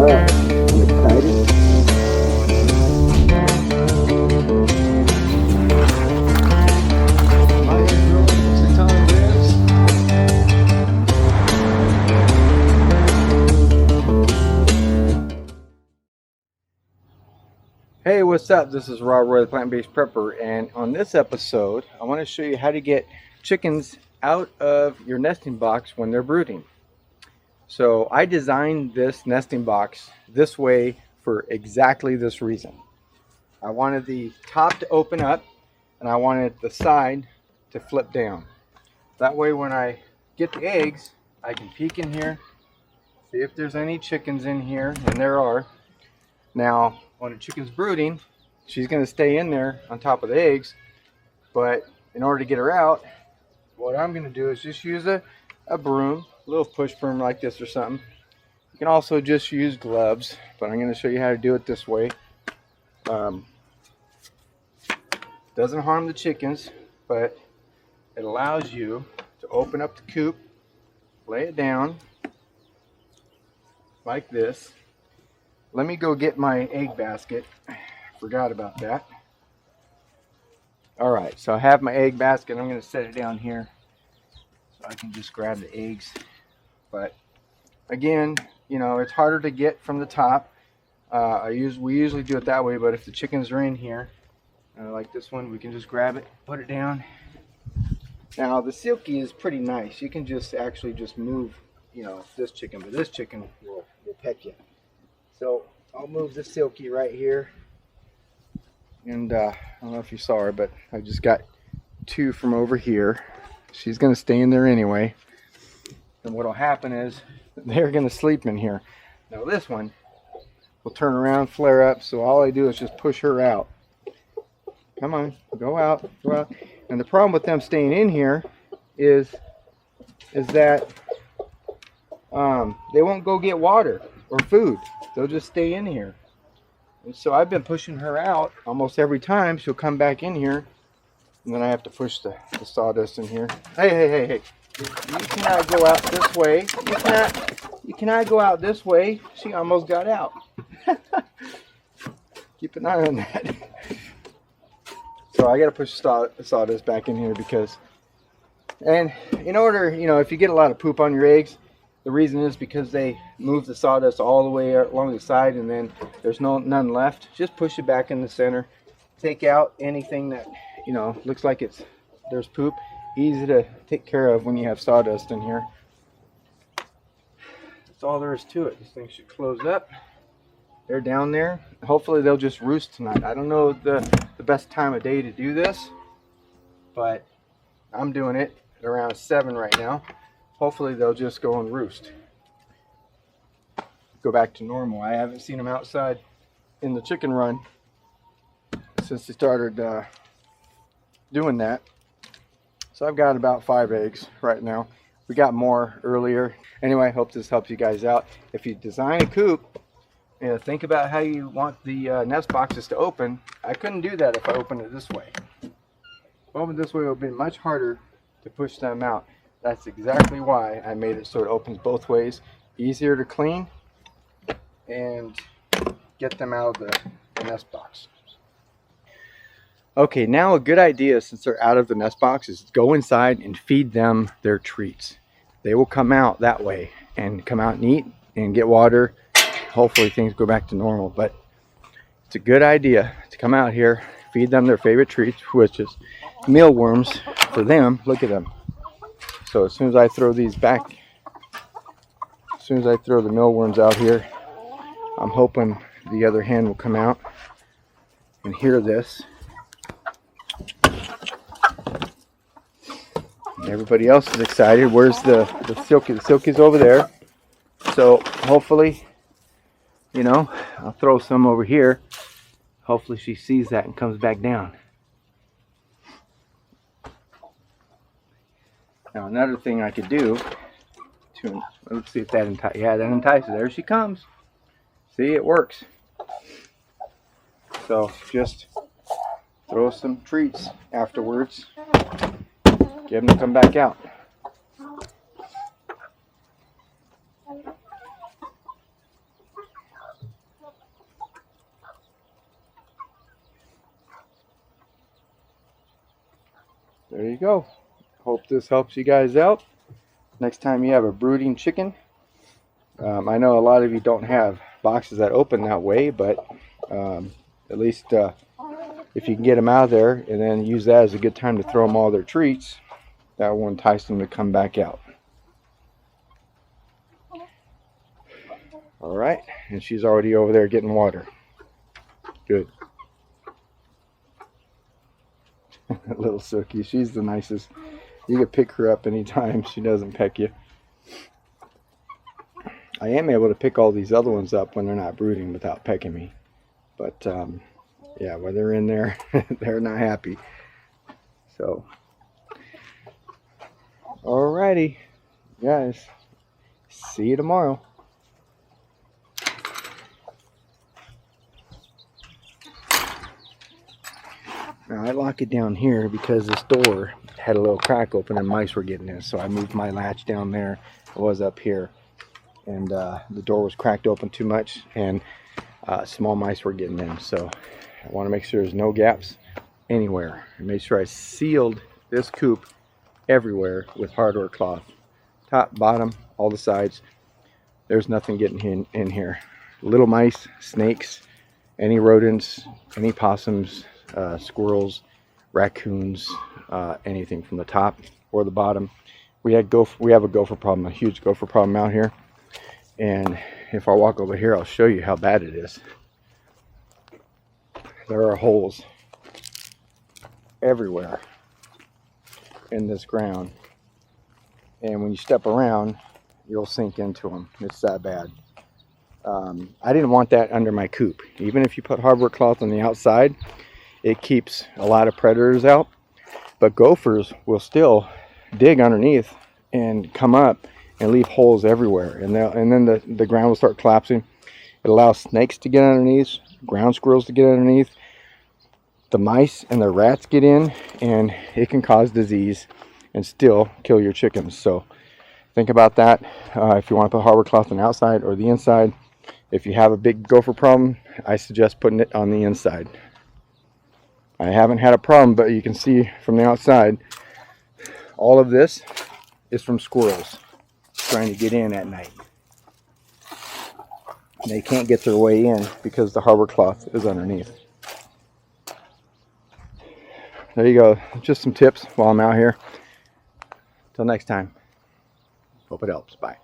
up? I'm excited. Hey, what's up? This is Rob Roy, the Plant-Based Prepper, and on this episode, I want to show you how to get chickens out of your nesting box when they're brooding. So I designed this nesting box this way for exactly this reason. I wanted the top to open up, and I wanted the side to flip down. That way when I get the eggs, I can peek in here, see if there's any chickens in here, and there are. Now, when a chicken's brooding, she's going to stay in there on top of the eggs, but in order to get her out, what I'm going to do is just use a broom, a little push broom like this or something. You can also just use gloves, but I'm going to show you how to do it this way. Doesn't harm the chickens, but it allows you to open up the coop, lay it down like this. Let me go get my egg basket. Forgot about that. Alright, so I have my egg basket. I'm going to set it down here so I can just grab the eggs. But again, you know, it's harder to get from the top. We usually do it that way, but if the chickens are in here, like this one, we can just grab it, put it down. Now the silky is pretty nice. You can just actually just move, you know, this chicken, but this chicken will peck you. So I'll move the silky right here, and I don't know if you saw her, but I just got two from over here. She's going to stay in there anyway, and what will happen is they're going to sleep in here. Now this one will turn around, flare up, so all I do is just push her out. Come on, go out, go out. And the problem with them staying in here is that they won't go get water or food. They'll just stay in here. And so I've been pushing her out almost every time. She'll come back in here, and then I have to push the sawdust in here. Hey. You cannot go out this way. You cannot go out this way. She almost got out. Keep an eye on that. So I got to push the sawdust back in here and in order, you know, if you get a lot of poop on your eggs, the reason is because they move the sawdust all the way along the side, and then there's none left. Just push it back in the center. Take out anything that, you know, looks like there's poop. Easy to take care of when you have sawdust in here. That's all there is to it. This thing should close up. They're down there. Hopefully they'll just roost tonight. I don't know the best time of day to do this, but I'm doing it at around 7 right now. Hopefully they'll just go and roost. Go back to normal. I haven't seen them outside in the chicken run since they started doing that. So I've got about 5 eggs right now. We got more earlier. Anyway, I hope this helps you guys out. If you design a coop, think about how you want the nest boxes to open. I couldn't do that if I opened it this way. If I opened this way, it would have been much harder to push them out. That's exactly why I made it so it opens both ways. Easier to clean and get them out of the nest box. Okay, now a good idea since they're out of the nest box is go inside and feed them their treats. They will come out that way and come out and eat and get water. Hopefully things go back to normal, but it's a good idea to come out here, feed them their favorite treats, which is mealworms for them. Look at them. So as soon as I throw these back, as soon as I throw the mealworms out here, I'm hoping the other hen will come out and hear this. Everybody else is excited. Where's the silky? The silky's over there. So hopefully, you know, I'll throw some over here. Hopefully she sees that and comes back down. Now another thing I could do let's see if that entices. Yeah, that entices. There she comes. See, it works. So just throw some treats afterwards. Get them to come back out. there you go. Hope this helps you guys out. Next time you have a brooding chicken, I know a lot of you don't have boxes that open that way, but at least if you can get them out of there and then use that as a good time to throw them all their treats, that will entice them to come back out. All right, and she's already over there getting water. Good. Little Sookie, she's the nicest. You can pick her up anytime. She doesn't peck you. I am able to pick all these other ones up when they're not brooding without pecking me. But yeah, when they're in there, they're not happy. So, alrighty, guys. See you tomorrow. Now I lock it down here because this door had a little crack open and mice were getting in. So I moved my latch down there. It was up here. And the door was cracked open too much and small mice were getting in. So I want to make sure there's no gaps anywhere. I made sure I sealed this coop everywhere with hardware cloth. Top, bottom, all the sides. There's nothing getting in here. Little mice, snakes, any rodents, any possums, squirrels, raccoons, anything from the top or the bottom. We have a gopher problem, a huge gopher problem out here. And if I walk over here, I'll show you how bad it is. There are holes everywhere in this ground. And when you step around, you'll sink into them. It's that bad. I didn't want that under my coop. Even if you put hardware cloth on the outside, it keeps a lot of predators out. But gophers will still dig underneath and come up and leave holes everywhere, and then the ground will start collapsing. It allows snakes to get underneath, ground squirrels to get underneath, the mice and the rats get in, and it can cause disease and still kill your chickens. So think about that if you want to put hardware cloth on the outside or the inside. If you have a big gopher problem, I suggest putting it on the inside. I haven't had a problem, but you can see from the outside, all of this is from squirrels trying to get in at night. They can't get their way in because the hardware cloth is underneath. There you go. Just some tips while I'm out here. Till next time. Hope it helps. Bye.